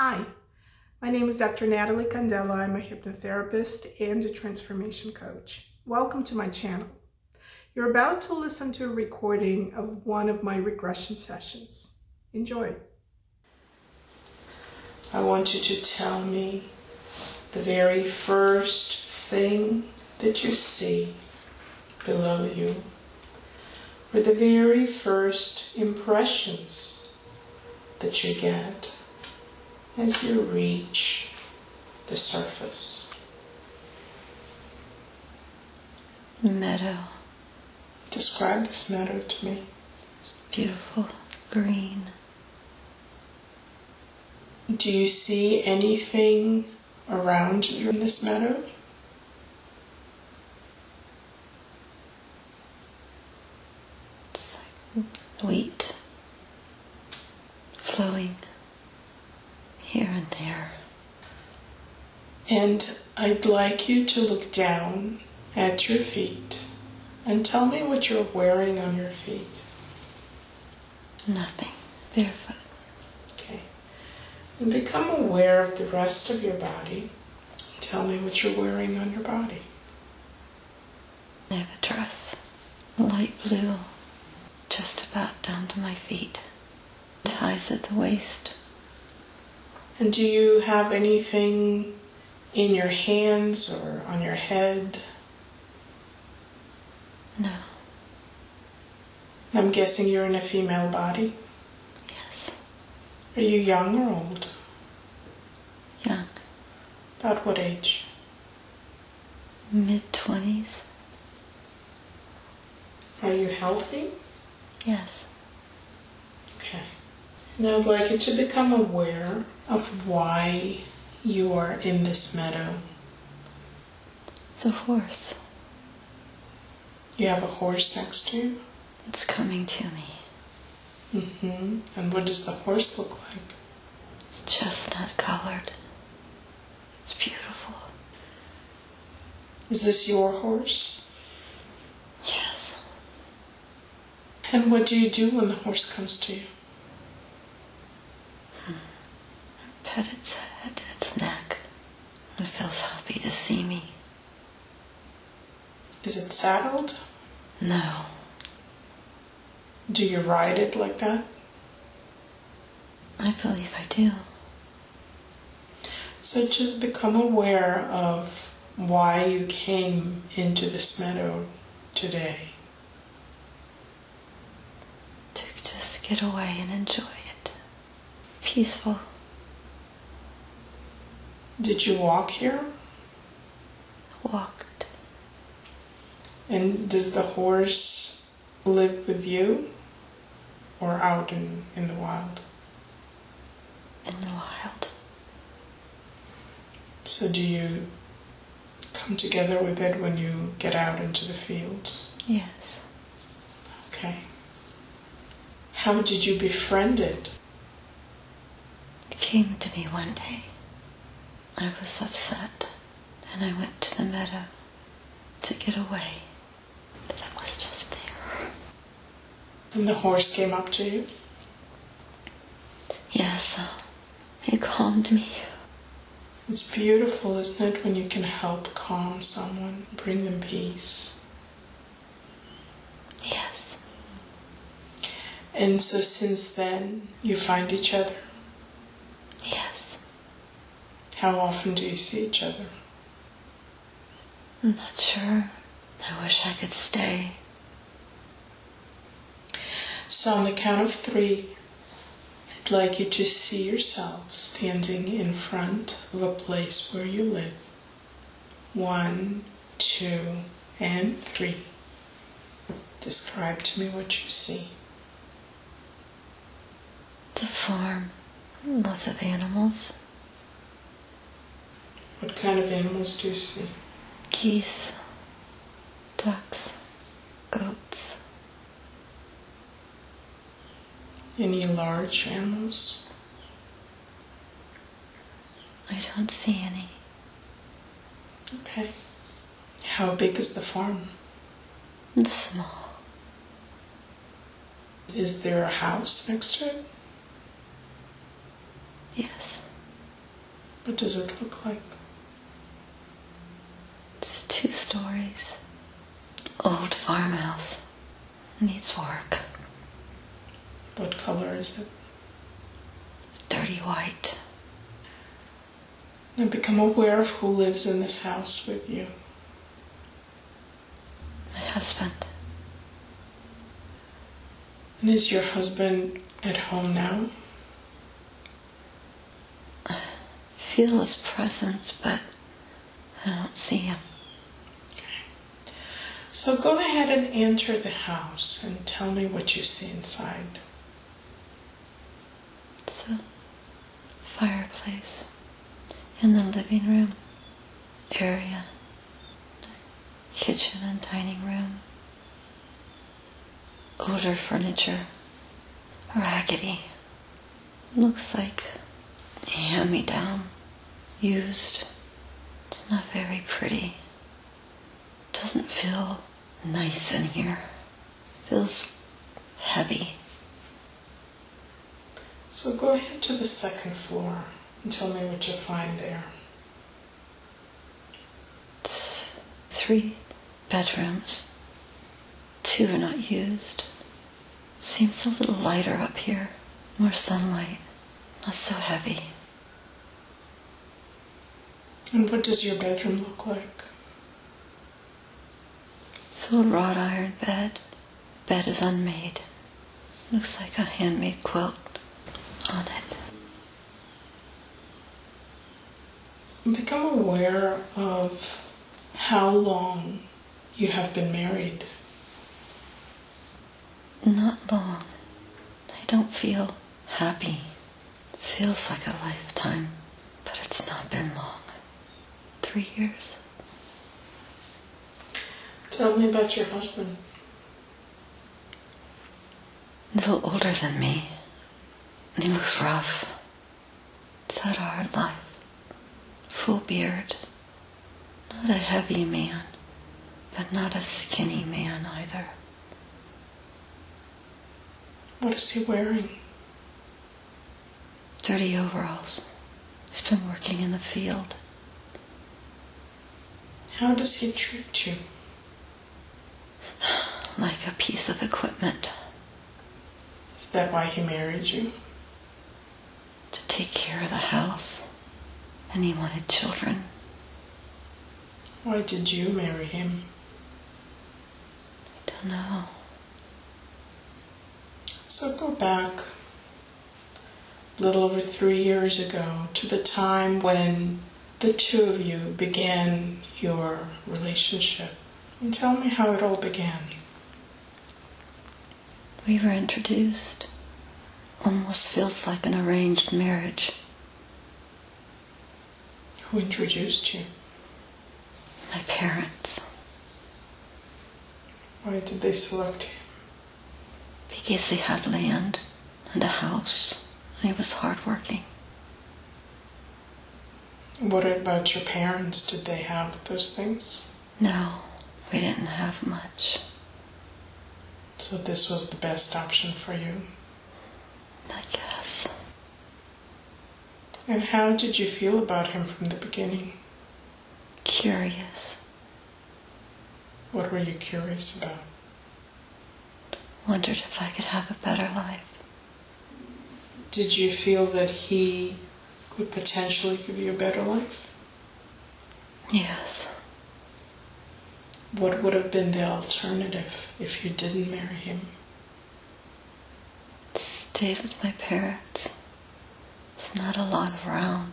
Hi, my name is Dr. Natalie Candela. I'm a hypnotherapist and a transformation coach. Welcome to my channel. You're about to listen to a recording of one of my regression sessions. Enjoy. I want you to tell me the very first thing that you see below you, or the very first impressions that you get as you reach the surface. Meadow. Describe this meadow to me. Beautiful green. Do you see anything around you in this meadow? It's like wheat flowing here and there. And I'd like you to look down at your feet and tell me what you're wearing on your feet. Nothing. Barefoot. Okay. And become aware of the rest of your body. Tell me what you're wearing on your body. I have a dress. Light blue. Just about down to my feet. Ties at the waist. And do you have anything in your hands or on your head? No. I'm guessing you're in a female body. Yes. Are you young or old? Young. About what age? Mid-20s. Are you healthy? Yes. Okay. Now I'd like you to become aware of why you are in this meadow. It's a horse. You have a horse next to you? It's coming to me. And what does the horse look like? It's chestnut colored. It's beautiful. Is this your horse? Yes. And what do you do when the horse comes to you? Pet its head, its neck. It feels happy to see me. Is it saddled? No. Do you ride it like that? I believe I do. So just become aware of why you came into this meadow today. To just get away and enjoy it. Peaceful. Did you walk here? Walked. And does the horse live with you or out in the wild? In the wild. So do you come together with it when you get out into the fields? Yes. Okay. How did you befriend it? It came to me one day. I was upset, and I went to the meadow to get away, but it was just there. And the horse came up to you? Yes, it calmed me. It's beautiful, isn't it, when you can help calm someone, bring them peace. Yes. And so since then, you find each other? Yes. How often do you see each other? I'm not sure. I wish I could stay. So on the count of 3, I'd like you to see yourself standing in front of a place where you live. 1, 2, and 3. Describe to me what you see. It's a farm. Lots of animals. What kind of animals do you see? Geese. Ducks. Goats. Any large animals? I don't see any. Okay. How big is the farm? It's small. Is there a house next to it? Yes. What does it look like? It's 2 stories. Old farmhouse. Needs work. What color is it? Dirty white. And become aware of who lives in this house with you. My husband. And is your husband at home now? I feel his presence, but I don't see him. Okay. So go ahead and enter the house and tell me what you see inside. It's a fireplace in the living room area, kitchen and dining room. Older furniture, raggedy. Looks like a hand-me-down, used. It's not very pretty. Doesn't feel nice in here. Feels heavy. So go ahead to the 2nd floor and tell me what you find there. It's 3 bedrooms. 2 are not used. Seems a little lighter up here. More sunlight. Not so heavy. And what does your bedroom look like? It's a wrought iron bed. Bed is unmade. Looks like a handmade quilt on it. Become aware of how long you have been married. Not long. I don't feel happy. It feels like a lifetime, but it's not been long. 3 years. Tell me about your husband. A little older than me. And he looks rough. He's had a hard life. Full beard. Not a heavy man, but not a skinny man either. What is he wearing? Dirty overalls. He's been working in the field. How does he treat you? Like a piece of equipment. Is that why he married you? To take care of the house. And he wanted children. Why did you marry him? I don't know. So go back a little over 3 years ago to the time when the 2 of you began your relationship. And tell me how it all began. We were introduced. Almost feels like an arranged marriage. Who introduced you? My parents. Why did they select you? Because he had land and a house, and he was hardworking. What about your parents? Did they have those things? No, we didn't have much. So this was the best option for you? I guess. And how did you feel about him from the beginning? Curious. What were you curious about? Wondered if I could have a better life. Did you feel that he could potentially give you a better life? Yes. What would have been the alternative if you didn't marry him? Stayed with my parents. It's not a lot around.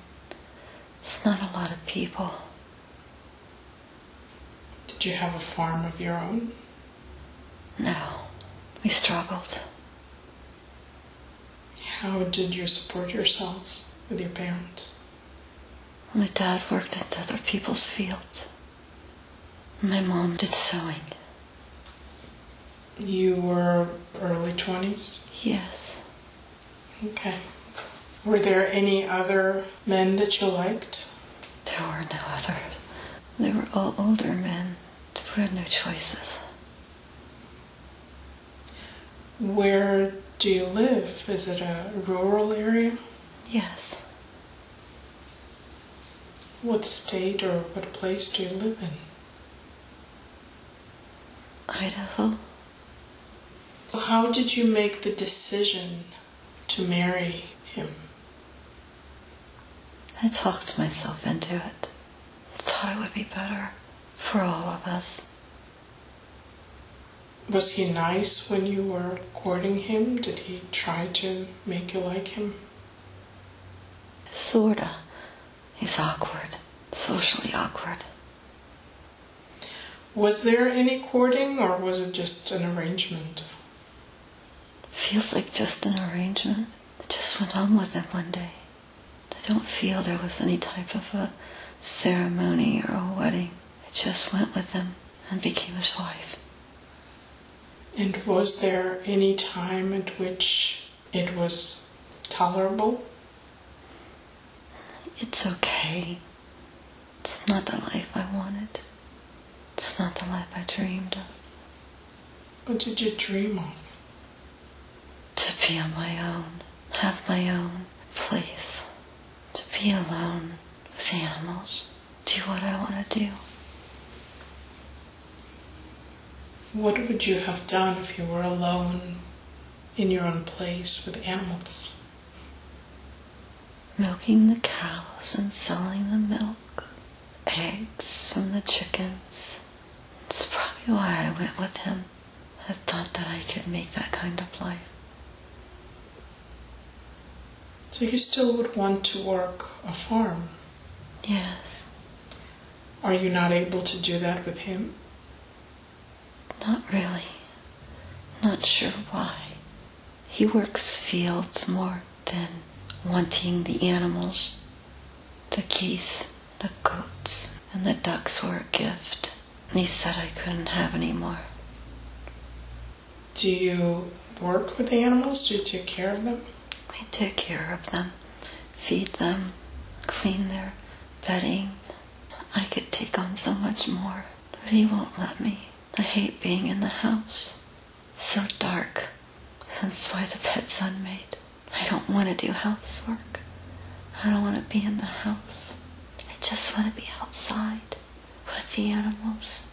It's not a lot of people. Did you have a farm of your own? No. We struggled. How did you support yourselves with your parents? My dad worked at other people's fields. My mom did sewing. You were early 20s? Yes. Okay. Were there any other men that you liked? There were no others. They were all older men. There were no choices. Where do you live? Is it a rural area? Yes. What state or what place do you live in? Idaho. How did you make the decision to marry him? I talked myself into it. I thought it would be better for all of us. Was he nice when you were courting him? Did he try to make you like him? Sorta. He's awkward. Socially awkward. Was there any courting or was it just an arrangement? Feels like just an arrangement. I just went home with him one day. I don't feel there was any type of a ceremony or a wedding. I just went with him and became his wife. And was there any time at which it was tolerable? It's okay. It's not the life I wanted. It's not the life I dreamed of. What did you dream of? To be on my own, have my own place, to be alone with animals, do what I want to do. What would you have done if you were alone in your own place with animals? Milking the cows and selling the milk, eggs from the chickens. It's probably why I went with him. I thought that I could make that kind of life. So you still would want to work a farm? Yes. Are you not able to do that with him? Not really. Not sure why. He works fields more than wanting the animals. The geese, the goats, and the ducks were a gift. And he said I couldn't have any more. Do you work with the animals? Do you take care of them? I take care of them, feed them, clean their bedding. I could take on so much more, but he won't let me. I hate being in the house. So dark. That's why the bed's unmade. I don't want to do housework. I don't want to be in the house. I just want to be outside with the animals.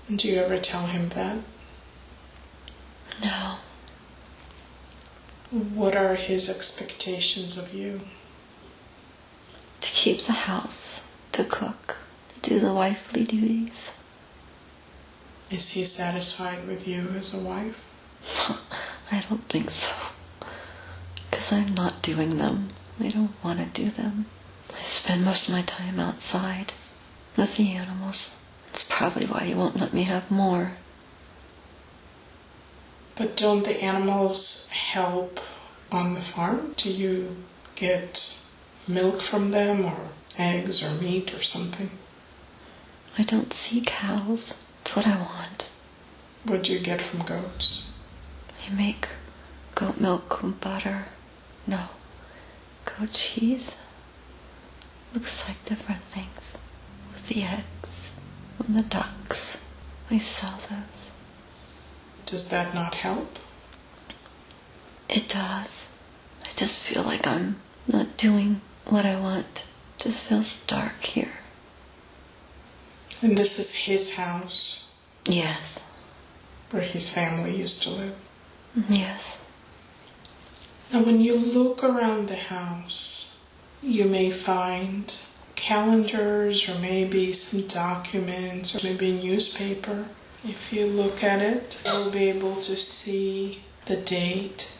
And do you ever tell him that? No. What are his expectations of you? To keep the house, to cook, to do the wifely duties. Is he satisfied with you as a wife? I don't think so. Because I'm not doing them. I don't want to do them. I spend most of my time outside with the animals. It's probably why he won't let me have more. But don't the animals help on the farm? Do you get milk from them or eggs or meat or something? I don't see cows. It's what I want. What do you get from goats? I make goat milk and butter. No, goat cheese. Looks like different things. With the eggs and the ducks. I sell those. Does that not help? It does. I just feel like I'm not doing what I want. It just feels dark here. And this is his house? Yes. Where his family used to live? Yes. Now when you look around the house, you may find calendars or maybe some documents or maybe a newspaper. If you look at it, you'll be able to see the date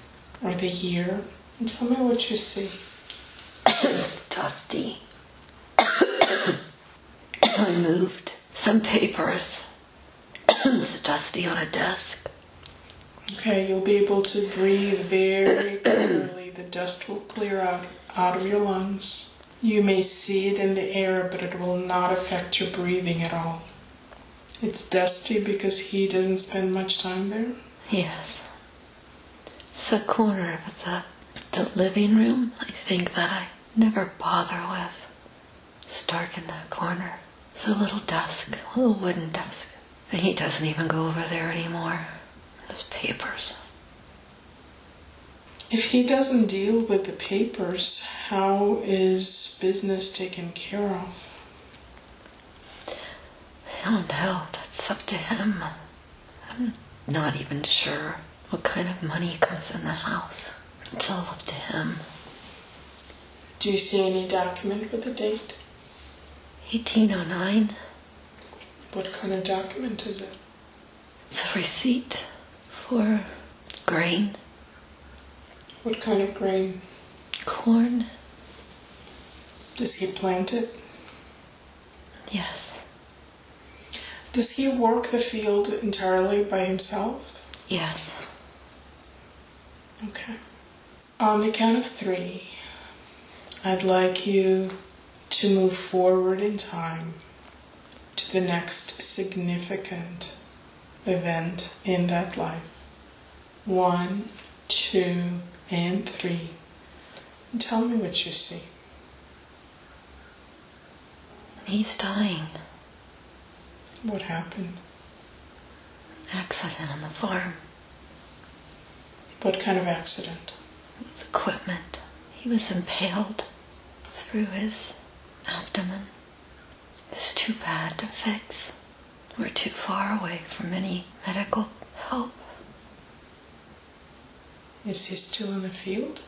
or the year. And tell me what you see. It's dusty. I moved some papers. It's dusty on a desk. Okay, you'll be able to breathe very clearly. The dust will clear out of your lungs. You may see it in the air, but it will not affect your breathing at all. It's dusty because he doesn't spend much time there? Yes. It's a corner of the living room, I think, that I never bother with. It's dark in that corner. It's a little desk, a little wooden desk. And he doesn't even go over there anymore. His papers. If he doesn't deal with the papers, how is business taken care of? I don't know. That's up to him. I'm not even sure what kind of money comes in the house. It's all up to him. Do you see any document with a date? 1809. What kind of document is it? It's a receipt for grain. What kind of grain? Corn. Does he plant it? Yes. Does he work the field entirely by himself? Yes. Okay. On the count of 3, I'd like you to move forward in time to the next significant event in that life. 1, 2, and 3. And tell me what you see. He's dying. What happened? Accident on the farm. What kind of accident? With equipment. He was impaled through his abdomen. It's too bad to fix. We're too far away from any medical help. Is he still in the field?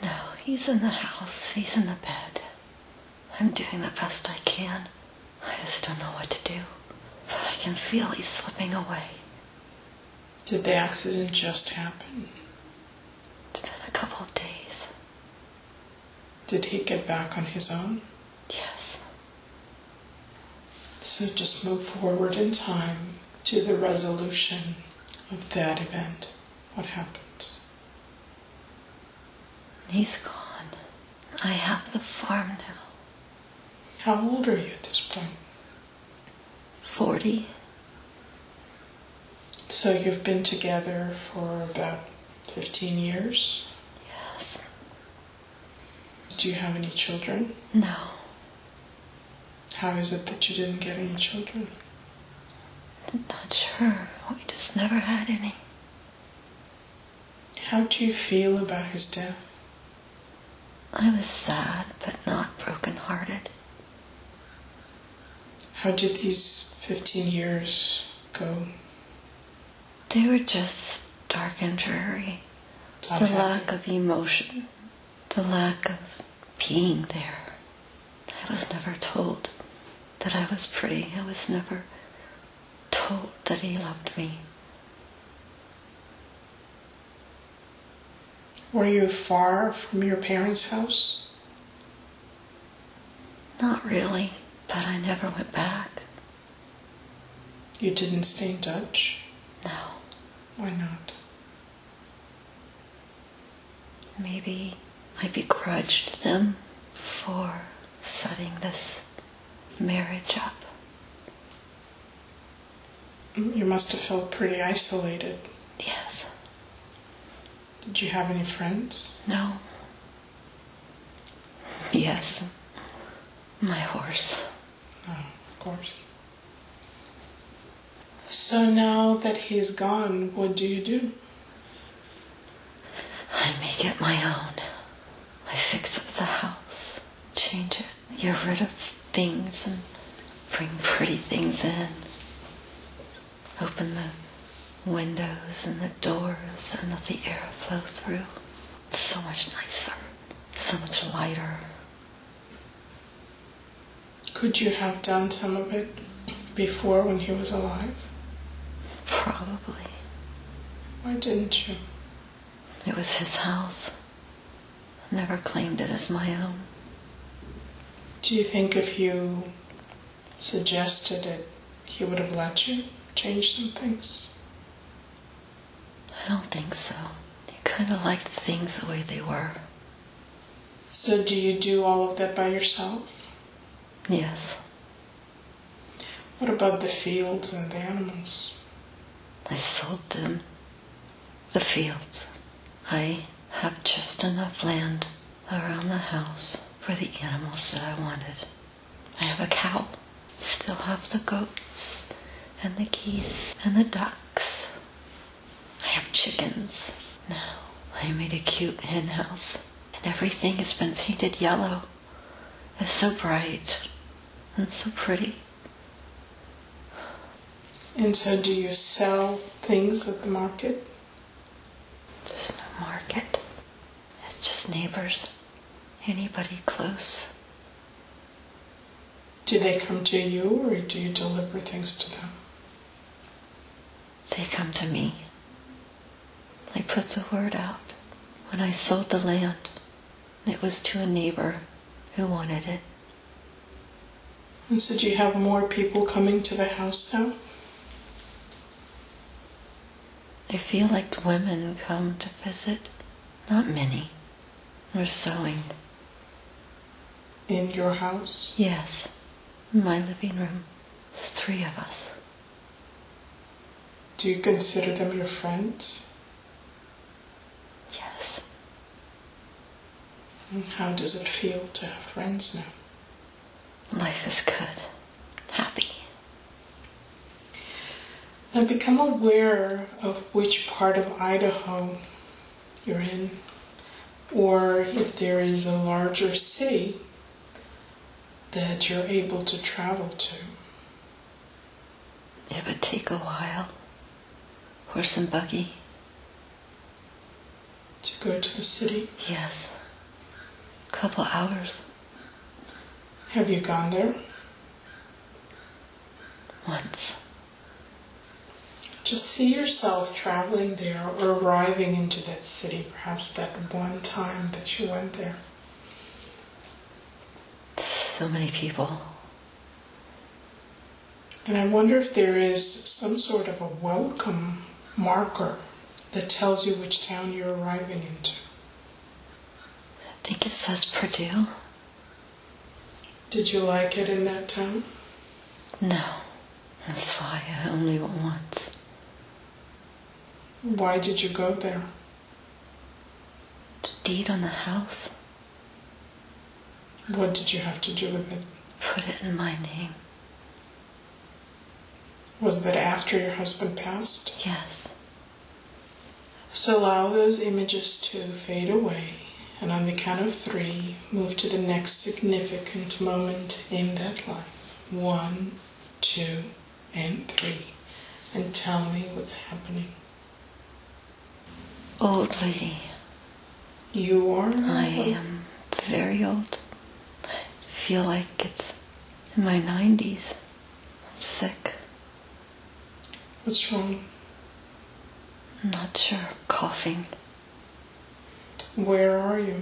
No, he's in the house. He's in the bed. I'm doing the best I can. I just don't know what to do. But I can feel he's slipping away. Did the accident just happen? It's been a couple of days. Did he get back on his own? Yes. So just move forward in time to the resolution of that event. What happens? He's gone. I have the farm now. How old are you at this point? 40. So you've been together for about 15 years? Yes. Do you have any children? No. How is it that you didn't get any children? I'm not sure. We just never had any. How do you feel about his death? I was sad, but not broken-hearted. How did these 15 years go? They were just dark and dreary. The lack of emotion, the lack of being there. I was never told that I was pretty. I was never told that he loved me. Were you far from your parents' house? Not really, but I never went back. You didn't stay in touch? No. Why not? Maybe I begrudged them for setting this marriage up. You must have felt pretty isolated. Yes. Did you have any friends? No. Yes. My horse. Oh, of course. So now that he's gone, what do you do? I make it my own. I fix up the house, change it, get rid of things and bring pretty things in. Open the windows and the doors and let the air flow through. It's so much nicer, so much lighter. Could you have done some of it before when he was alive? Probably. Why didn't you? It was his house. I never claimed it as my own. Do you think if you suggested it, he would have let you change some things? I don't think so. He kind of liked things the way they were. So do you do all of that by yourself? Yes. What about the fields and the animals? I sold them. The fields. I have just enough land around the house for the animals that I wanted. I have a cow. Still have the goats and the geese and the ducks. I have chickens. Now I made a cute hen house, and everything has been painted yellow. It's so bright and so pretty. And so do you sell things at the market? There's no market. It's just neighbors. Anybody close. Do they come to you or do you deliver things to them? They come to me. I put the word out. When I sold the land, it was to a neighbor who wanted it. And so do you have more people coming to the house now? I feel like women come to visit. Not many. We're sewing. In your house? Yes. In my living room. There's 3 of us. Do you consider them your friends? Yes. And how does it feel to have friends now? Life is good. Happy. Now become aware of which part of Idaho you're in, or if there is a larger city that you're able to travel to. It would take a while. Horse and buggy. To go to the city? Yes. A couple hours. Have you gone there? Once. Just see yourself traveling there or arriving into that city, perhaps that one time that you went there. So many people. And I wonder if there is some sort of a welcome marker that tells you which town you're arriving into. I think it says Purdue. Did you like it in that town? No. That's why I only went once. Why did you go there? The deed on the house. What did you have to do with it? Put it in my name. Was that after your husband passed? Yes. So allow those images to fade away, and on the count of 3, move to the next significant moment in that life. 1, 2, and 3. And tell me what's happening. Old lady. You are? I am very old. I feel like it's in my 90s. I'm sick. What's wrong? I'm not sure. Coughing. Where are you?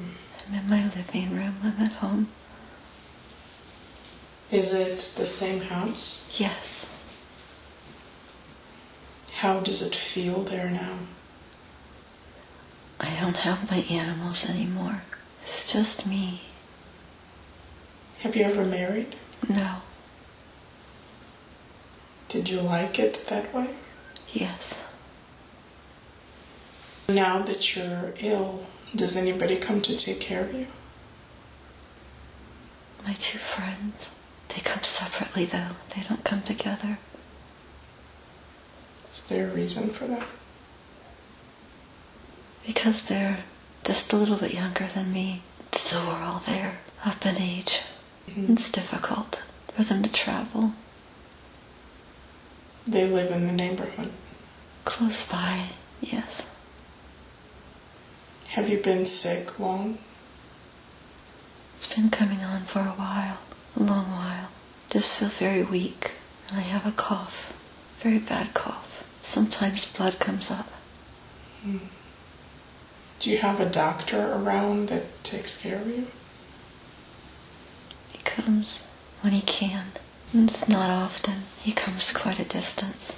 I'm in my living room. I'm at home. Is it the same house? Yes. How does it feel there now? I don't have my animals anymore. It's just me. Have you ever married? No. Did you like it that way? Yes. Now that you're ill, does anybody come to take care of you? My 2 friends. They come separately though. They don't come together. Is there a reason for that? Because they're just a little bit younger than me. So we're all there, up in age. Mm-hmm. It's difficult for them to travel. They live in the neighborhood. Close by, yes. Have you been sick long? It's been coming on for a while, a long while. Just feel very weak. And I have a cough, very bad cough. Sometimes blood comes up. Mm. Do you have a doctor around that takes care of you? He comes when he can. And it's not often. He comes quite a distance.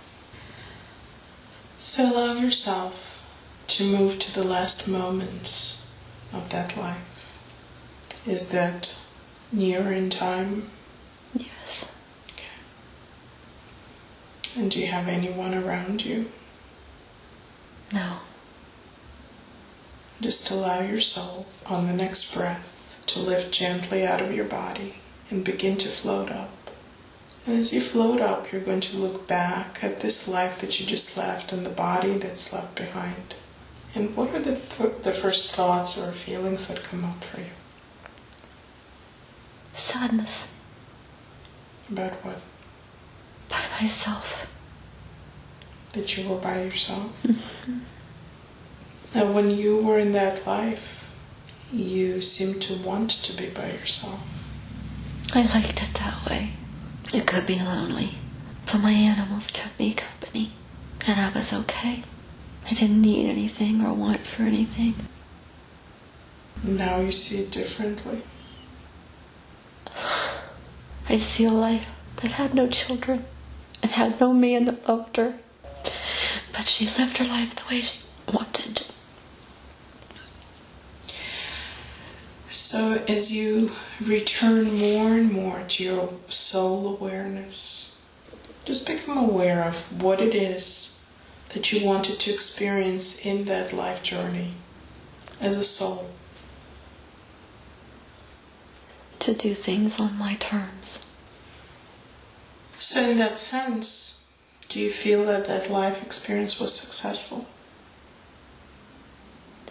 So allow yourself to move to the last moments of that life. Is that near in time? Yes. Okay. And do you have anyone around you? No. Just allow your soul on the next breath to lift gently out of your body and begin to float up. And as you float up, you're going to look back at this life that you just left and the body that's left behind. And what are the first thoughts or feelings that come up for you? Sadness. About what? By myself. That you were by yourself? And when you were in that life, you seemed to want to be by yourself. I liked it that way. It could be lonely, but my animals kept me company, and I was okay. I didn't need anything or want for anything. Now you see it differently. I see a life that had no children and had no man that loved her, but she lived her life the way she wanted. So as you return more and more to your soul awareness, just become aware of what it is that you wanted to experience in that life journey as a soul. To do things on my terms. So in that sense, do you feel that that life experience was successful?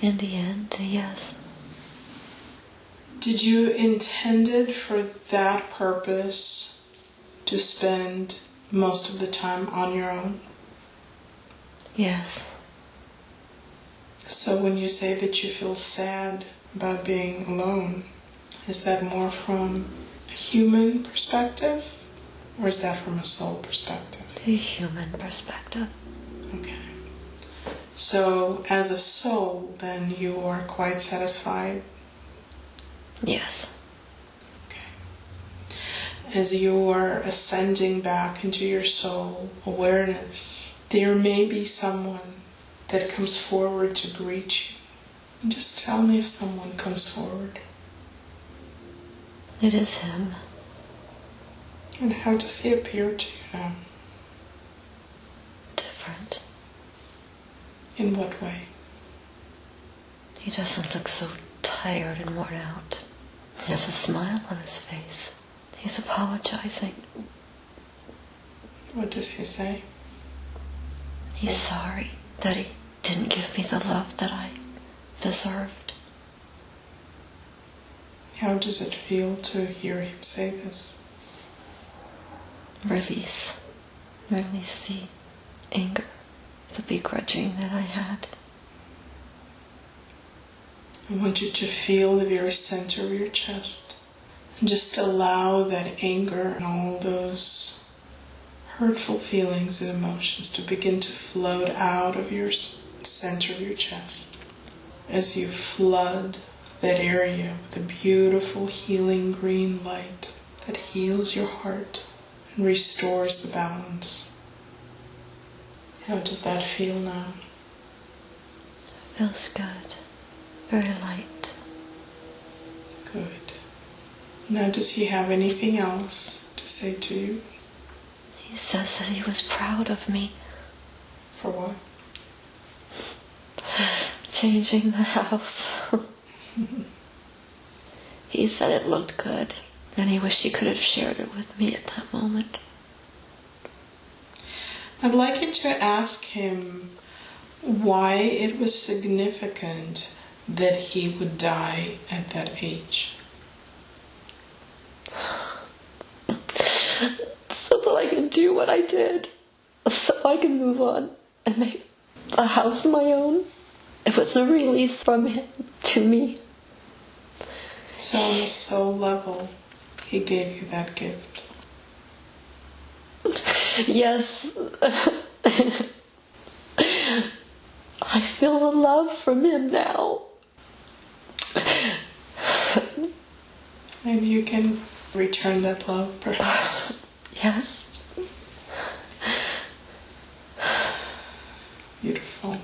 In the end, yes. Did you intended for that purpose to spend most of the time on your own? Yes. So when you say that you feel sad about being alone, is that more from a human perspective, or is that from a soul perspective? A human perspective. Okay. So as a soul, then you are quite satisfied? Yes. Okay. As you are ascending back into your soul awareness, there may be someone that comes forward to greet you. Just tell me if someone comes forward. It is him. And how does he appear to you now? Different. In what way? He doesn't look so tired and worn out. He has a smile on his face. He's apologizing. What does he say? He's sorry that he didn't give me the love that I deserved. How does it feel to hear him say this? Release the anger, the begrudging that I had. I want you to feel the very center of your chest and just allow that anger and all those hurtful feelings and emotions to begin to float out of your center of your chest as you flood that area with a beautiful healing green light that heals your heart and restores the balance. How does that feel now? Feels good. Very light. Good. Now, does he have anything else to say to you? He says that he was proud of me. For what? Changing the house. He said it looked good, and he wished he could have shared it with me at that moment. I'd like you to ask him why it was significant that he would die at that age. So that I can do what I did. So I can move on and make a house my own. It was a release from him to me. So on a soul level, he gave you that gift. Yes. I feel the love from him now. And you can return that love, perhaps. Yes. Beautiful.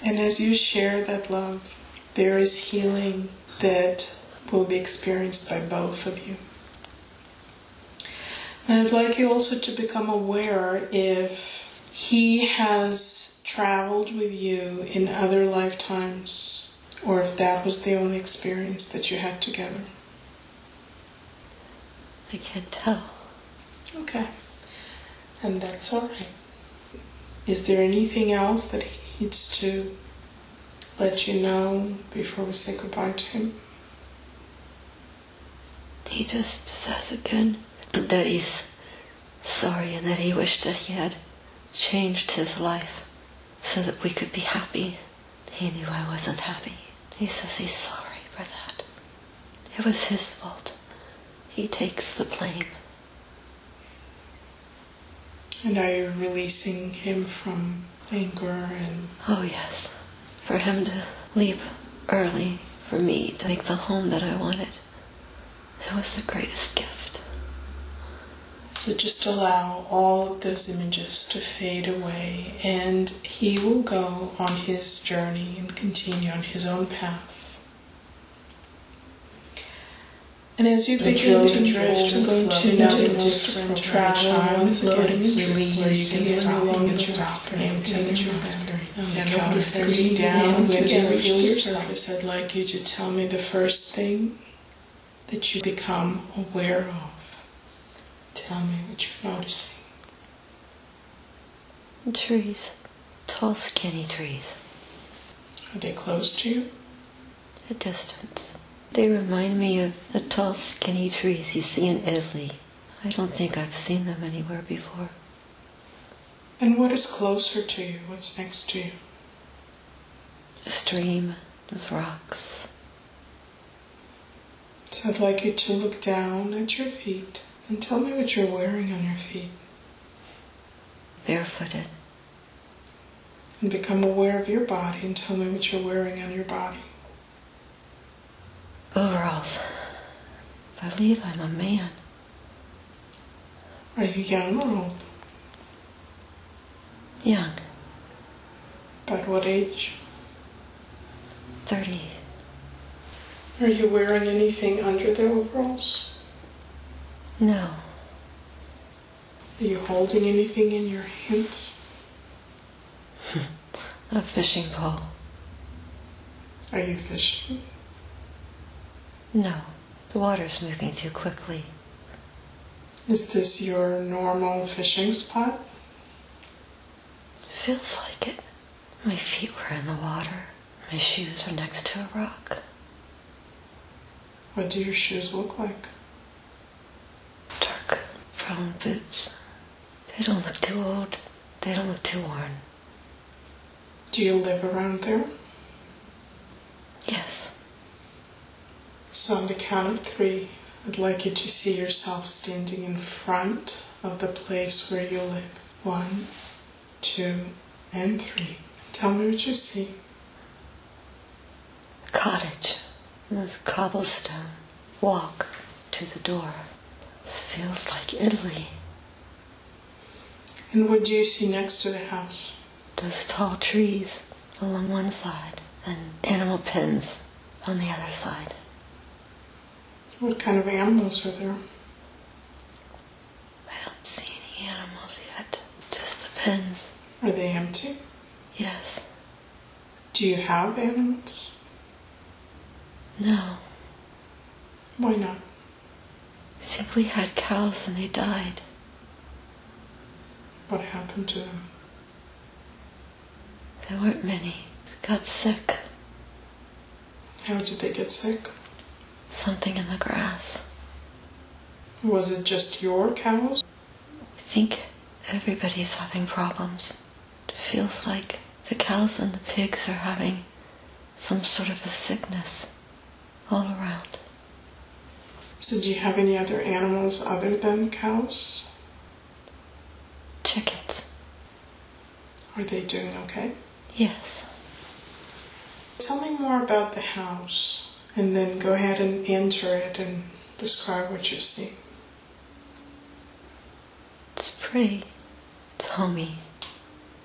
And as you share that love, there is healing that will be experienced by both of you. And I'd like you also to become aware if he has traveled with you in other lifetimes, or if that was the only experience that you had together. I can't tell. Okay. And that's all right. Is there anything else that he needs to let you know before we say goodbye to him? He just says again that he's sorry and that he wished that he had changed his life so that we could be happy. He knew I wasn't happy. He says he's sorry for that. It was his fault. He takes the blame. And are you releasing him from anger and... Oh yes. For him to leave early, for me to make the home that I wanted. It was the greatest gift. So just allow all of those images to fade away, and he will go on his journey and continue on his own path. And as you begin to drift and go to nothingness from travel, once again release and stop and get stop and empty that you experience. And count to 3 down, once again reach your surface. I'd like you to tell me the first thing that you become aware of. Tell me what you're noticing. Trees. Tall, skinny trees. Are they close to you? A distance. They remind me of the tall, skinny trees you see in Italy. I don't think I've seen them anywhere before. And what is closer to you? What's next to you? A stream. There's rocks. So I'd like you to look down at your feet and tell me what you're wearing on your feet. Barefooted. And become aware of your body and tell me what you're wearing on your body. Overalls. I believe I'm a man. Are you young or old? Young. About what age? 30. Are you wearing anything under the overalls? No. Are you holding anything in your hands? A fishing pole. Are you fishing? No. The water's moving too quickly. Is this your normal fishing spot? Feels like it. My feet were in the water. My shoes are next to a rock. What do your shoes look like? Dark brown boots. They don't look too old. They don't look too worn. Do you live around there? Yes. So on the count of 3, I'd like you to see yourself standing in front of the place where you live. 1, 2, and 3. Tell me what you see. A cottage. There's cobblestone. Walk to the door. This feels like Italy. And what do you see next to the house? Those tall trees along one side and animal pens on the other side. What kind of animals are there? I don't see any animals yet. Just the pens. Are they empty? Yes. Do you have animals? No. Why not? Simply had cows and they died. What happened to them? There weren't many. Got sick. How did they get sick? Something in the grass. Was it just your cows? I think everybody's having problems. It feels like the cows and the pigs are having some sort of a sickness all around. So do you have any other animals other than cows? Chickens. Are they doing okay? Yes. Tell me more about the house, and then go ahead and enter it and describe what you see. It's pretty. It's homey.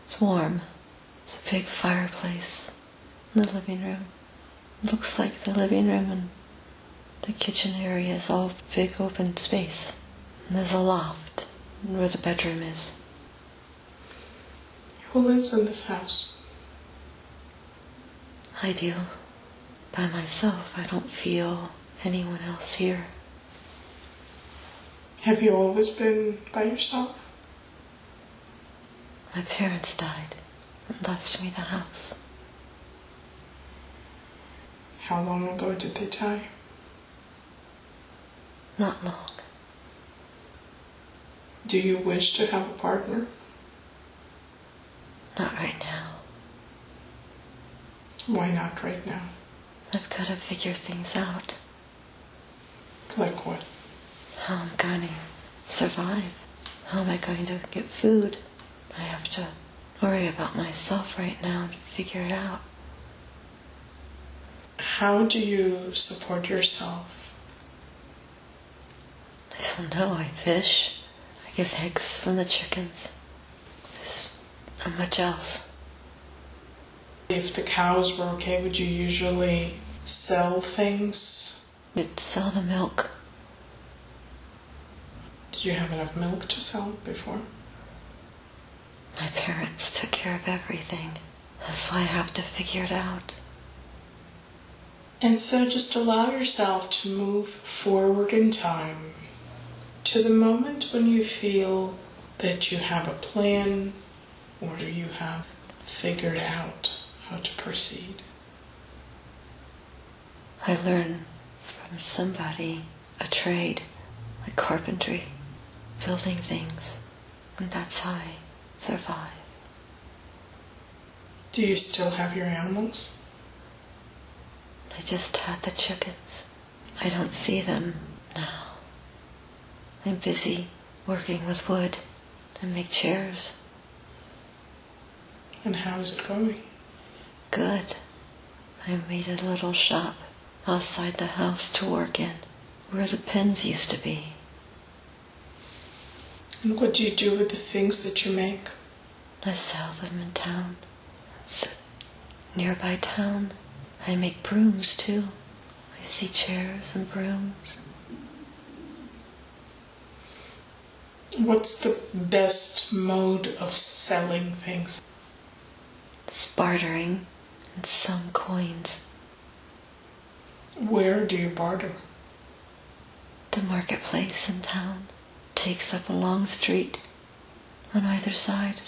It's warm. It's a big fireplace in the living room. It looks like the living room and the kitchen area is all big open space. And there's a loft where the bedroom is. Who lives in this house? I do. By myself, I don't feel anyone else here. Have you always been by yourself? My parents died and left me the house. How long ago did they die? Not long. Do you wish to have a partner? Not right now. Why not right now? I've got to figure things out. Like what? How I'm going to survive. How am I going to get food? I have to worry about myself right now and figure it out. How do you support yourself? I don't know. I fish. I give eggs from the chickens. There's not much else. If the cows were okay, would you usually sell things? I'd sell the milk. Did you have enough milk to sell before? My parents took care of everything. That's why I have to figure it out. And so just allow yourself to move forward in time to the moment when you feel that you have a plan or you have figured out how to proceed. I learn from somebody a trade, like carpentry, building things, and that's how I survive. Do you still have your animals? I just had the chickens. I don't see them now. I'm busy working with wood to make chairs. And how is it going? Good. I made a little shop outside the house to work in, where the pens used to be. And what do you do with the things that you make? I sell them in town. It's a nearby town. I make brooms too. I see chairs and brooms. What's the best mode of selling things? It's bartering and some coins. Where do you barter? The marketplace in town takes up a long street on either side.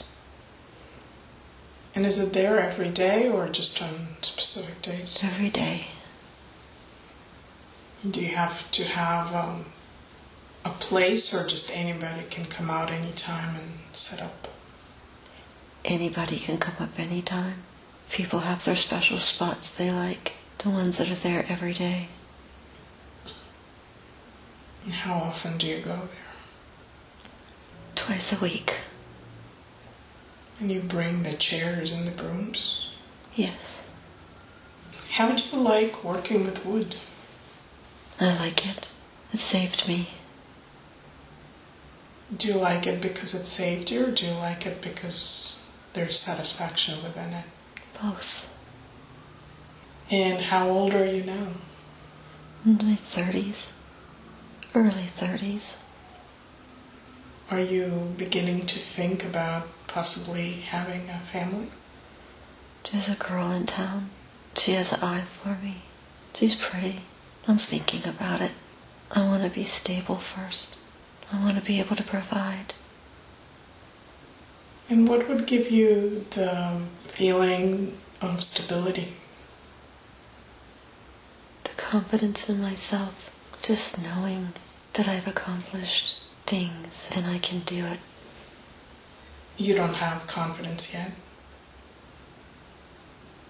And is it there every day or just on specific days? Every day. Do you have to have a place or just anybody can come out anytime and set up? Anybody can come up anytime. People have their special spots they like, the ones that are there every day. And how often do you go there? Twice a week. And you bring the chairs and the brooms? Yes. How do you like working with wood? I like it. It saved me. Do you like it because it saved you, or do you like it because there's satisfaction within it? Both. And how old are you now? In my 30s. Early 30s. Are you beginning to think about possibly having a family? There's a girl in town. She has an eye for me. She's pretty. I'm thinking about it. I want to be stable first. I want to be able to provide. And what would give you the feeling of stability? The confidence in myself. Just knowing that I've accomplished things and I can do it. You don't have confidence yet?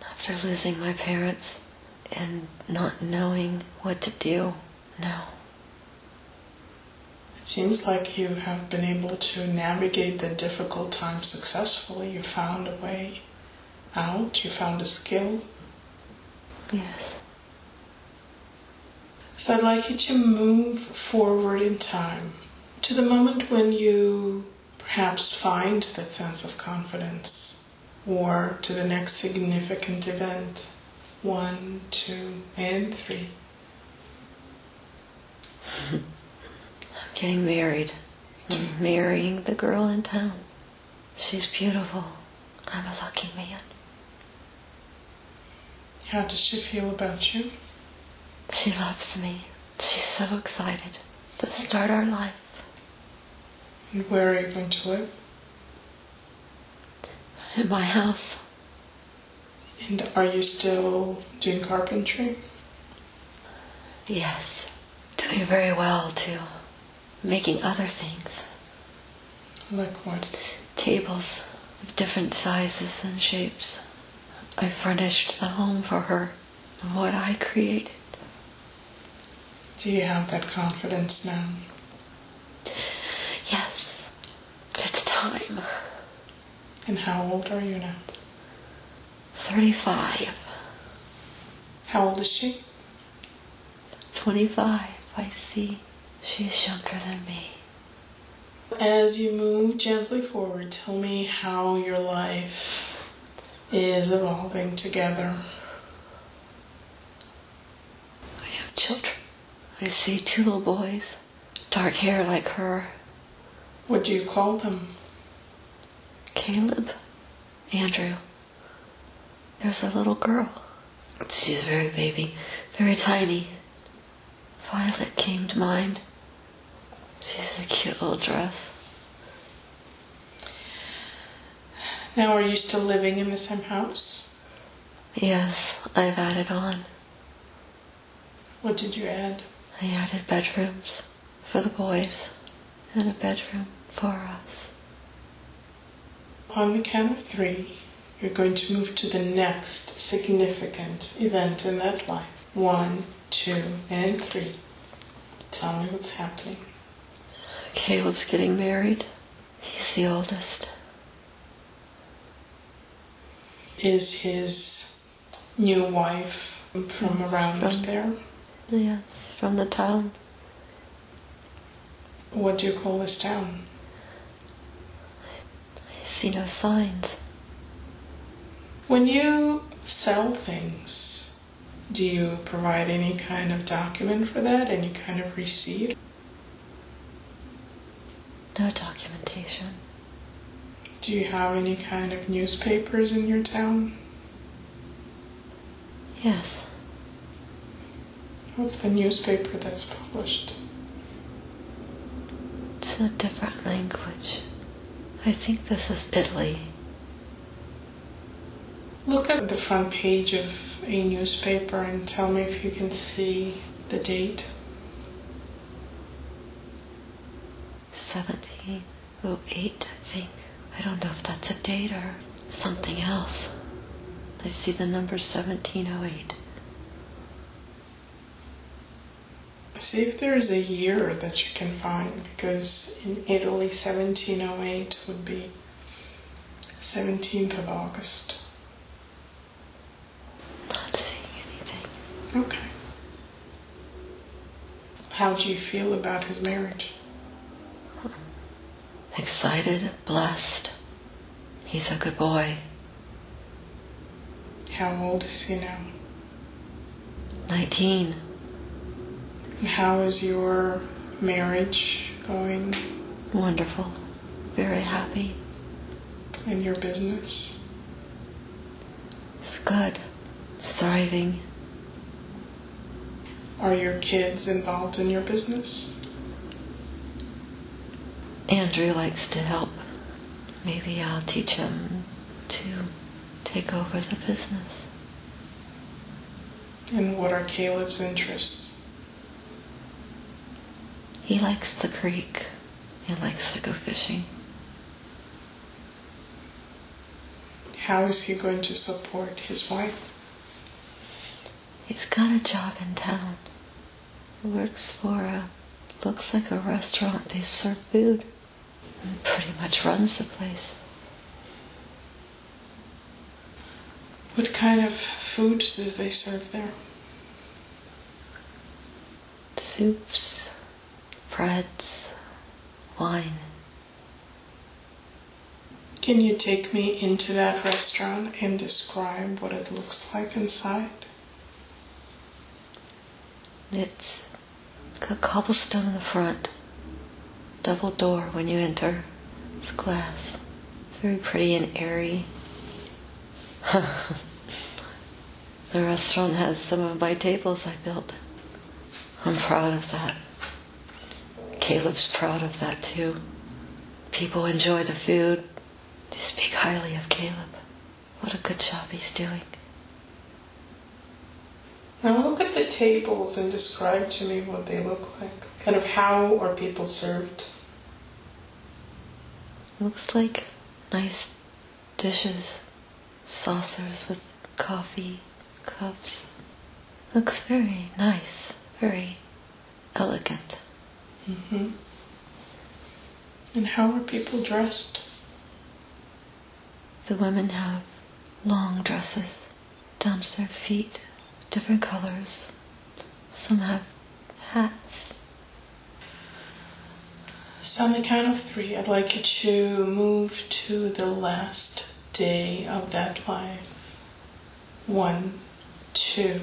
After losing my parents and not knowing what to do, no. It seems like you have been able to navigate the difficult times successfully. You found a way out, you found a skill. Yes. So I'd like you to move forward in time to the moment when you perhaps find that sense of confidence, or to the next significant event. 1, 2, and 3. I'm getting married. I'm marrying the girl in town. She's beautiful. I'm a lucky man. How does she feel about you? She loves me. She's so excited to start our life. And where are you going to live? In my house. And are you still doing carpentry? Yes, doing very well too. Making other things. Like what? Tables of different sizes and shapes. I furnished the home for her of what I created. Do you have that confidence now? Yes, it's time. And how old are you now? 35. How old is she? 25, I see. She's younger than me. As you move gently forward, tell me how your life is evolving together. I have children. I see 2 little boys, dark hair like her. What do you call them? Caleb, Andrew. There's a little girl. She's very baby, very tiny. Violet came to mind. She's a cute little dress. Now, are you still living in the same house? Yes, I've added on. What did you add? I added bedrooms for the boys and a bedroom for us. On the count of 3, you're going to move to the next significant event in that life. 1, 2, and 3. Tell me what's happening. Caleb's getting married. He's the oldest. Is his new wife from around there? Yes, from the town. What do you call this town? I see no signs. When you sell things, do you provide any kind of document for that? Any kind of receipt? No documentation. Do you have any kind of newspapers in your town? Yes. What's the newspaper that's published? It's a different language. I think this is Italy. Look at the front page of a newspaper and tell me if you can see the date. 1708, I think. I don't know if that's a date or something else. I see the number 1708. See if there is a year that you can find, because in Italy 1708 would be 17th of August. Not seeing anything. Okay. How do you feel about his marriage? Excited, blessed. He's a good boy. How old is he now? 19. And how is your marriage going? Wonderful. Very happy. And your business? It's good. It's thriving. Are your kids involved in your business? Andrew likes to help. Maybe I'll teach him to take over the business. And what are Caleb's interests? He likes the creek. He likes to go fishing. How is he going to support his wife? He's got a job in town. He works for looks like a restaurant. They serve food. And pretty much runs the place. What kind of food do they serve there? Soups, breads, wine. Can you take me into that restaurant and describe what it looks like inside? It's got cobblestone in the front. Double door when you enter. It's glass. It's very pretty and airy. The restaurant has some of my tables I built. I'm proud of that. Caleb's proud of that too. People enjoy the food. They speak highly of Caleb. What a good job he's doing. Now look at the tables and describe to me what they look like. Kind of how are people served? Looks like nice dishes, saucers with coffee, cups. Looks very nice, very elegant. Mm-hmm. And how are people dressed? The women have long dresses down to their feet, different colors. Some have hats. So on the count of 3, I'd like you to move to the last day of that life. 1, 2,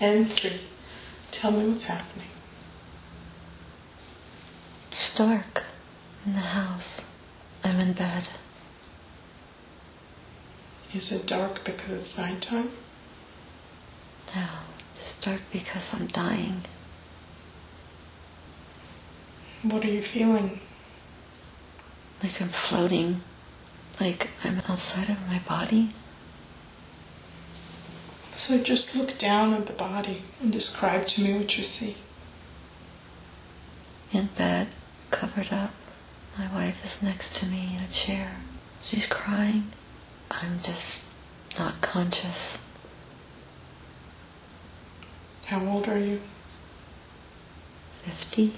and 3. Tell me what's happening. It's dark in the house. I'm in bed. Is it dark because it's nighttime? No, it's dark because I'm dying. What are you feeling? Like I'm floating, like I'm outside of my body. So just look down at the body and describe to me what you see. In bed, covered up. My wife is next to me in a chair. She's crying. I'm just not conscious. How old are you? 50.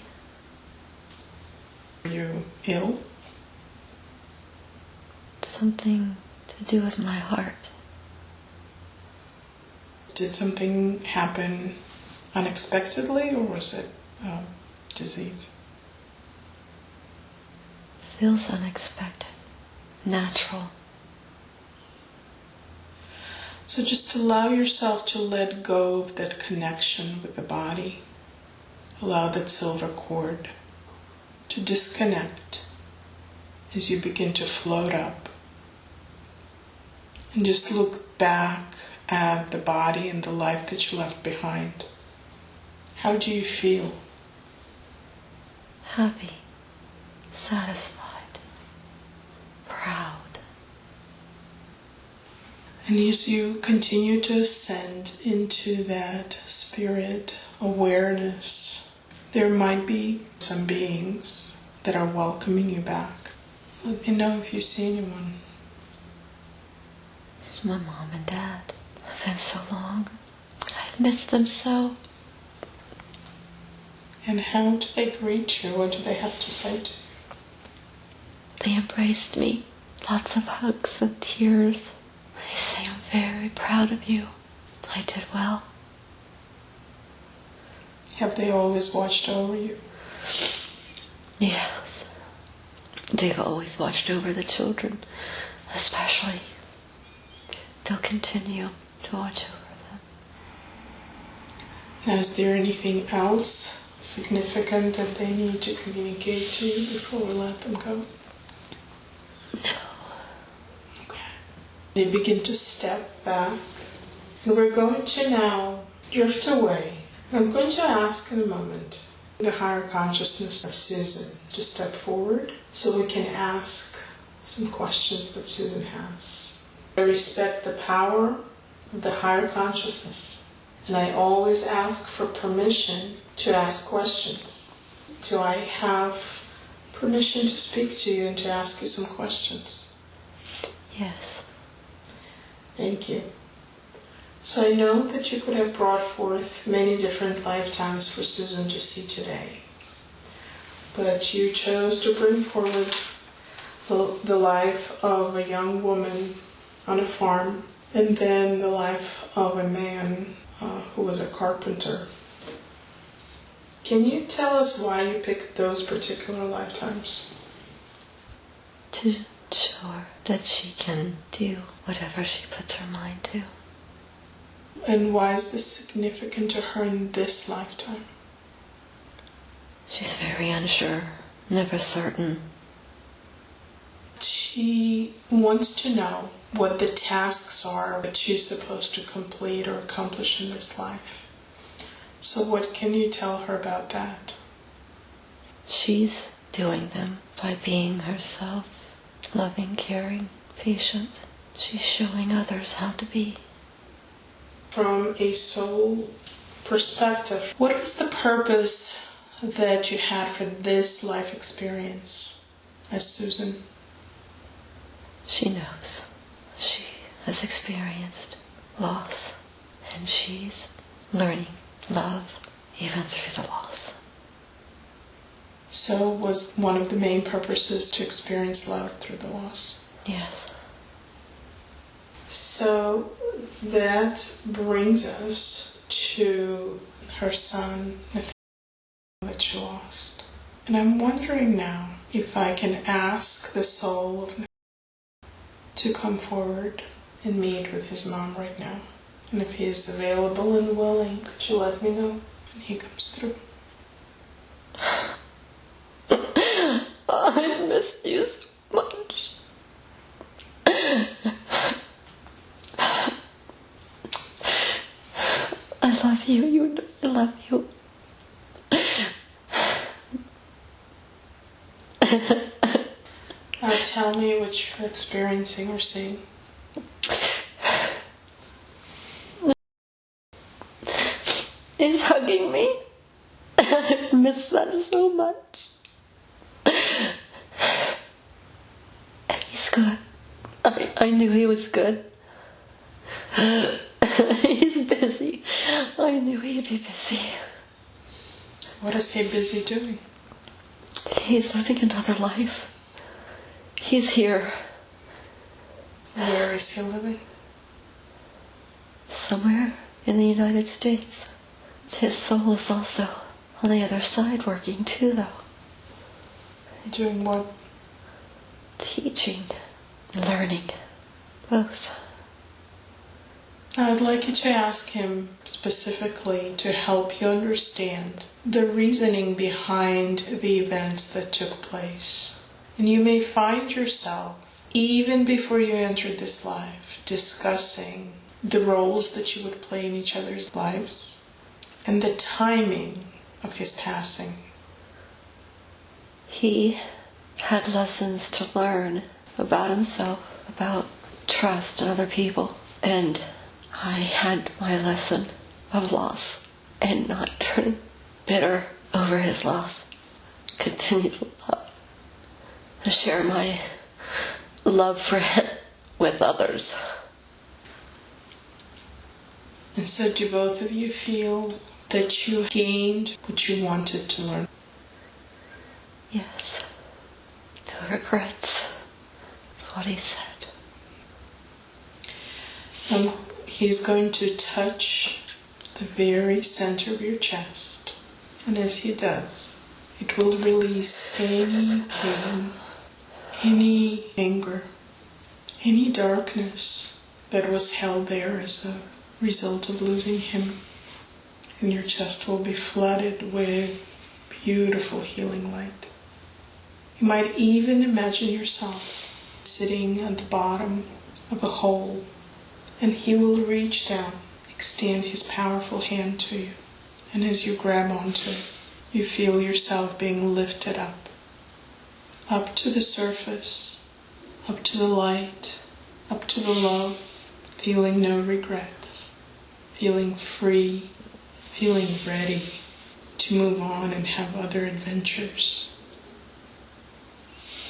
Are you ill? Something to do with my heart. Did something happen unexpectedly, or was it disease? Feels unexpected, natural. So just allow yourself to let go of that connection with the body. Allow that silver cord to disconnect as you begin to float up. And just look back at the body and the life that you left behind. How do you feel? Happy, satisfied, proud. And as you continue to ascend into that spirit awareness, there might be some beings that are welcoming you back. Let me know if you see anyone. It's my mom and dad. It's been so long. I've missed them so. And how do they greet you? What do they have to say to you? They embraced me. Lots of hugs and tears. They say I'm very proud of you. I did well. Have they always watched over you? Yes. They've always watched over the children, especially. They'll continue to watch over them. Now, is there anything else significant that they need to communicate to you before we let them go? No. Okay. They begin to step back, and we're going to now drift away. I'm going to ask in a moment the higher consciousness of Susan to step forward so we can ask some questions that Susan has. I respect the power of the higher consciousness, and I always ask for permission to ask questions. Do I have permission to speak to you and to ask you some questions? Yes. Thank you. So I know that you could have brought forth many different lifetimes for Susan to see today, but you chose to bring forward the life of a young woman on a farm, and then the life of a man who was a carpenter. Can you tell us why you picked those particular lifetimes? To show her that she can do whatever she puts her mind to. And why is this significant to her in this lifetime? She's very unsure, never certain. She wants to know what the tasks are that she's supposed to complete or accomplish in this life. So what can you tell her about that? She's doing them by being herself, loving, caring, patient. She's showing others how to be. From a soul perspective, what was the purpose that you had for this life experience as Susan? She knows. She has experienced loss, and she's learning love even through the loss. So was one of the main purposes to experience love through the loss? Yes. So that brings us to her son, Nathaniel, that she lost. And I'm wondering now if I can ask the soul of Nathaniel to come forward and meet with his mom right now. And if he is available and willing, could you let me know when he comes through? I miss you so much. I love you. You know I love you. Tell me what you're experiencing or seeing. He's hugging me. I miss that so much. And he's good. I knew he was good. He's busy. I knew he'd be busy. What is he busy doing? He's living another life. He's here. Where is he living? Somewhere in the United States. His soul is also on the other side working too, though. Doing what? Teaching, learning, both. I'd like you to ask him specifically to help you understand the reasoning behind the events that took place. And you may find yourself, even before you entered this life, discussing the roles that you would play in each other's lives and the timing of his passing. He had lessons to learn about himself, about trust in other people, and I had my lesson of loss and not turn bitter over his loss. Continue to love and share my love for him with others. And so do both of you feel that you gained what you wanted to learn? Yes. No regrets, is what he said. He's going to touch the very center of your chest. And as he does, it will release any pain, any anger, any darkness that was held there as a result of losing him. And your chest will be flooded with beautiful healing light. You might even imagine yourself sitting at the bottom of a hole, and he will reach down, extend his powerful hand to you. And as you grab onto it, you feel yourself being lifted up to the surface, up to the light, up to the love, feeling no regrets, feeling free, feeling ready to move on and have other adventures.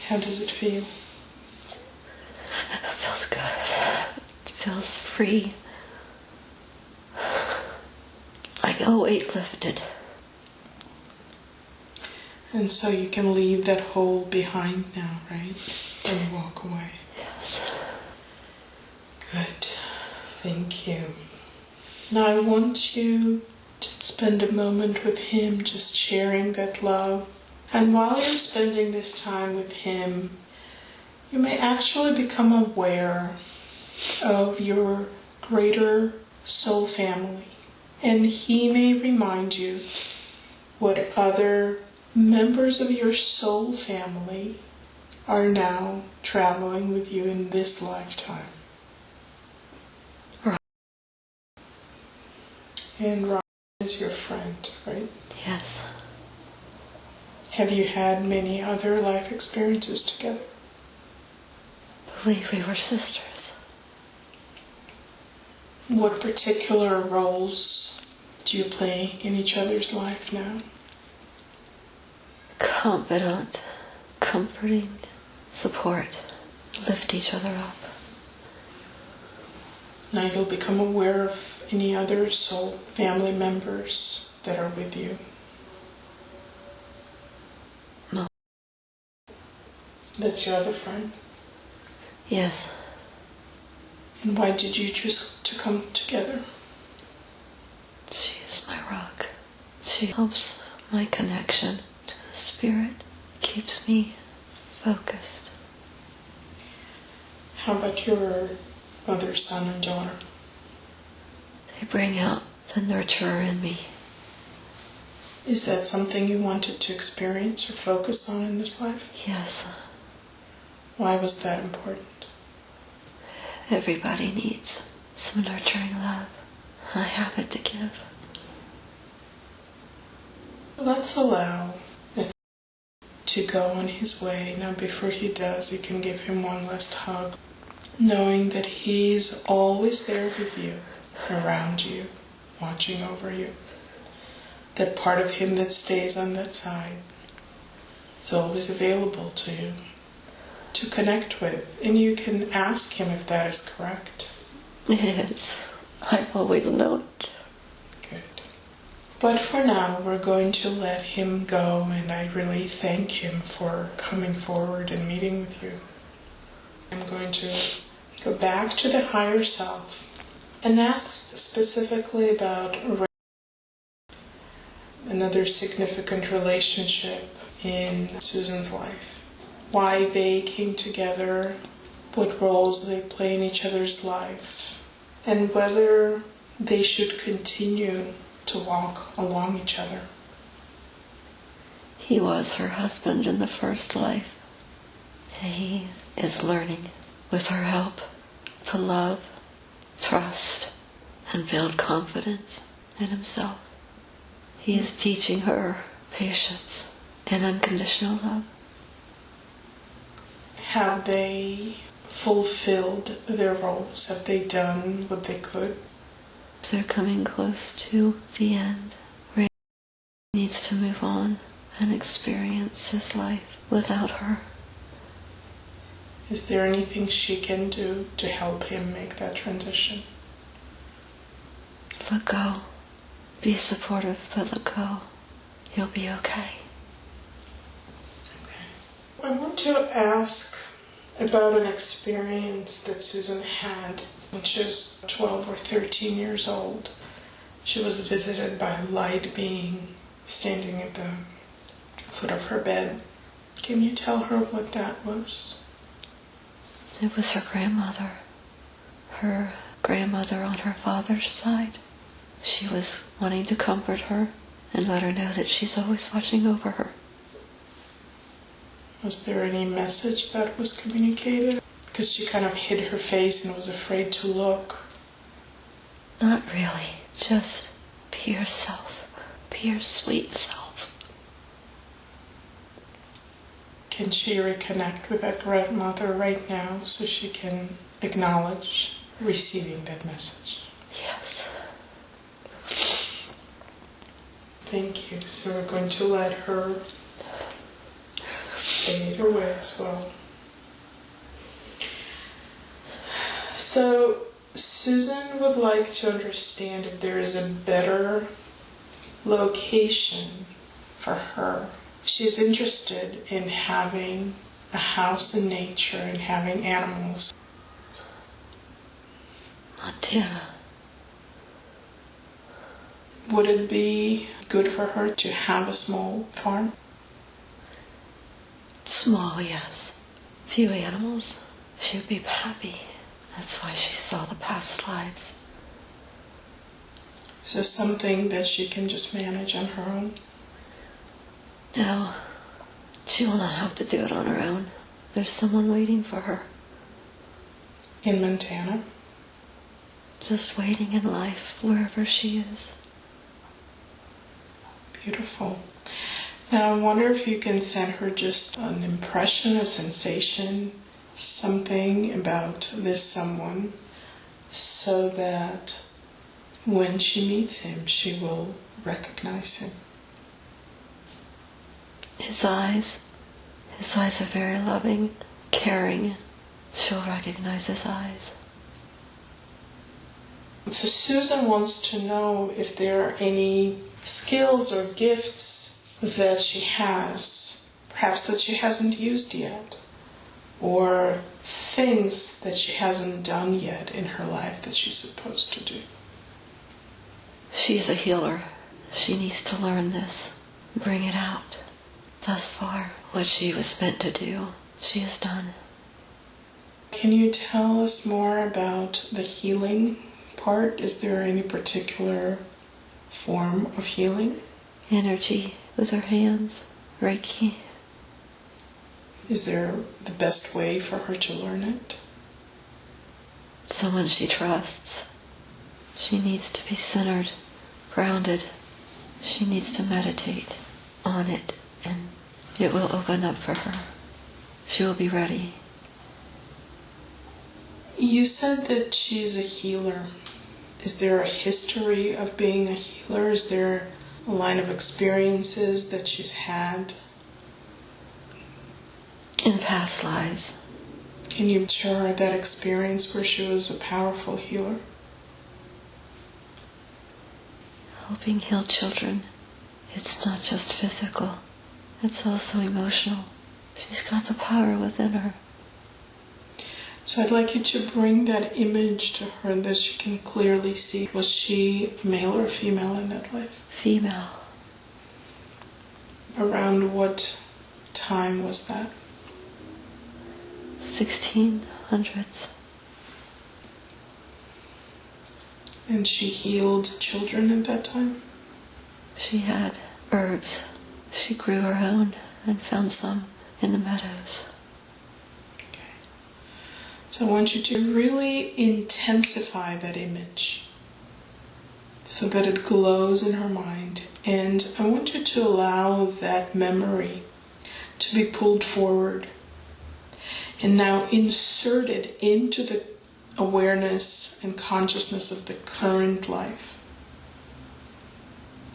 How does it feel? It feels good. It feels free. Like a weight lifted. And so you can leave that hole behind now, right? And walk away. Yes. Good. Thank you. Now I want you to spend a moment with him, just sharing that love. And while you're spending this time with him, you may actually become aware of your greater soul family. And he may remind you what other members of your soul family are now traveling with you in this lifetime. Right. And Robin is your friend, right? Yes. Have you had many other life experiences together? I believe we were sisters. What particular roles do you play in each other's life now? Confidant, comforting, support, lift each other up. Now you'll become aware of any other soul family members that are with you. No. That's your other friend? Yes. And why did you choose to come together? She is my rock. She helps my connection to the spirit, keeps me focused. How about your mother, son, and daughter? They bring out the nurturer in me. Is that something you wanted to experience or focus on in this life? Yes. Why was that important? Everybody needs some nurturing love. I have it to give. Let's allow Nathaniel to go on his way. Now before he does, you can give him one last hug, knowing that he's always there with you, around you, watching over you. That part of him that stays on that side is always available to you to connect with. And you can ask him if that is correct. It is. I've always known it. Good. But for now, we're going to let him go, and I really thank him for coming forward and meeting with you. I'm going to go back to the higher self and ask specifically about another significant relationship in Susan's life. Why they came together, what roles they play in each other's life, and whether they should continue to walk along each other. He was her husband in the first life. And he is learning, with her help, to love, trust, and build confidence in himself. He is teaching her patience and unconditional love. Have they fulfilled their roles? Have they done what they could? They're coming close to the end. Ray needs to move on and experience his life without her. Is there anything she can do to help him make that transition? Let go. Be supportive, but let go. You'll be okay. I want to ask about an experience that Susan had when she was 12 or 13 years old. She was visited by a light being standing at the foot of her bed. Can you tell her what that was? It was her grandmother. Her grandmother on her father's side. She was wanting to comfort her and let her know that she's always watching over her. Was there any message that was communicated? Because she kind of hid her face and was afraid to look. Not really. Just be yourself. Be your sweet self. Can she reconnect with that grandmother right now so she can acknowledge receiving that message? Yes. Thank you. So we're going to let her fade away as well. So Susan would like to understand if there is a better location for her. She's interested in having a house in nature and having animals. Montana. Would it be good for her to have a small farm? Small, yes. Few animals. She would be happy. That's why she saw the past lives. So something that she can just manage on her own? No, she will not have to do it on her own. There's someone waiting for her. In Montana? Just waiting in life, wherever she is. Beautiful. Now I wonder if you can send her just an impression, a sensation, something about this someone, so that When she meets him, she will recognize him. His eyes are very loving, caring. She'll recognize his eyes. So Susan wants to know if there are any skills or gifts that she has, perhaps that she hasn't used yet, or things that she hasn't done yet in her life that she's supposed to do. She is a healer. She needs to learn this, bring it out. Thus far, what she was meant to do, she has done. Can you tell us more about the healing part? Is there any particular form of healing? Energy with her hands, Reiki. Is there the best way for her to learn it? Someone she trusts. She needs to be centered, grounded. She needs to meditate on it, and it will open up for her. She will be ready. You said that she's a healer. Is there a history of being a healer? Is there a line of experiences that she's had? In past lives. Can you share that experience where she was a powerful healer? Helping heal children. It's not just physical. It's also emotional. She's got the power within her. So I'd like you to bring that image to her that she can clearly see. Was she male or female in that life? Female. Around what time was that? 1600s. And she healed children at that time? She had herbs. She grew her own and found some in the meadows. Okay. So I want you to really intensify that image so that it glows in her mind. And I want you to allow that memory to be pulled forward and now inserted into the awareness and consciousness of the current life,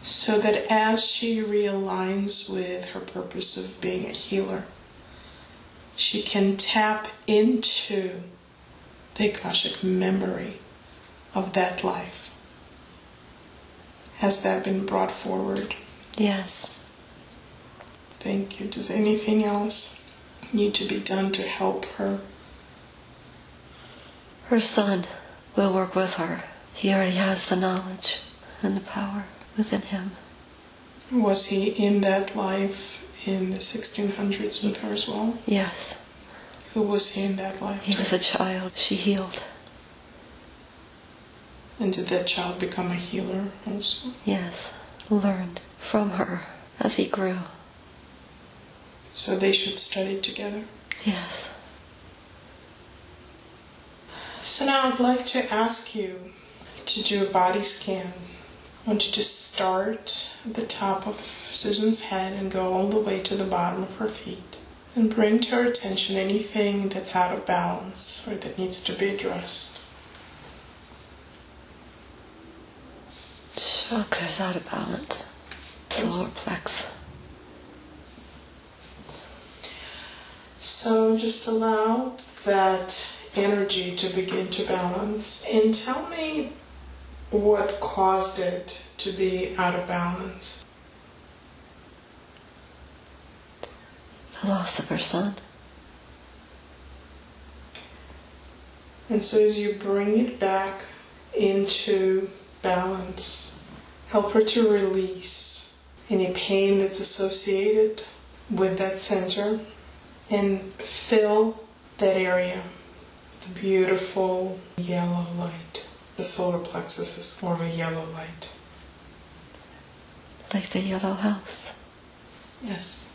so that as she realigns with her purpose of being a healer, she can tap into the Akashic memory of that life. Has that been brought forward? Yes. Thank you. Does anything else need to be done to help her? Her son will work with her. He already has the knowledge and the power within him. Was he in that life in the 1600s with her as well? Yes. Who was he in that life? He was a child. She healed. And did that child become a healer also? Yes. Learned from her as he grew. So they should study together? Yes. So now I'd like to ask you to do a body scan. I want you to start at the top of Susan's head and go all the way to the bottom of her feet. And bring to her attention anything that's out of balance or that needs to be addressed. Chakra's out of balance. Solar plex. So just allow that energy to begin to balance. And tell me what caused it to be out of balance. The loss of her son. And so as you bring it back into balance, help her to release any pain that's associated with that center and fill that area with a beautiful yellow light. The solar plexus is more of a yellow light. Like the yellow house. Yes.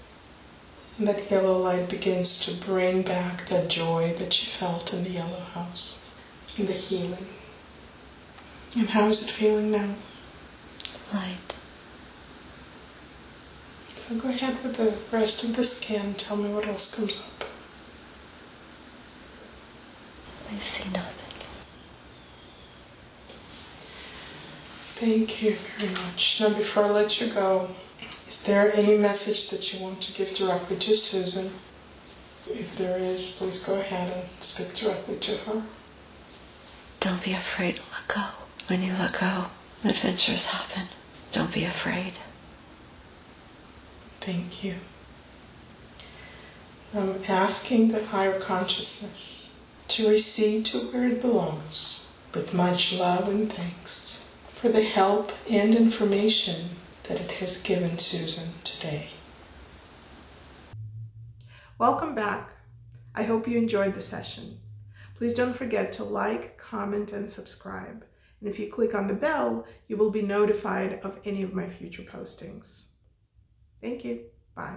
And that yellow light begins to bring back that joy that she felt in the yellow house, and the healing. And how is it feeling now? Light. So go ahead with the rest of the scan. Tell me what else comes up. I see nothing. Thank you very much. Now, before I let you go, is there any message that you want to give directly to Susan? If there is, please go ahead and speak directly to her. Don't be afraid to let go. When you let go, adventures happen. Don't be afraid. Thank you. I'm asking the higher consciousness to recede to where it belongs, with much love and thanks for the help and information that it has given Susan today. Welcome back. I hope you enjoyed the session. Please don't forget to like, comment, and subscribe. And if you click on the bell, you will be notified of any of my future postings. Thank you. Bye.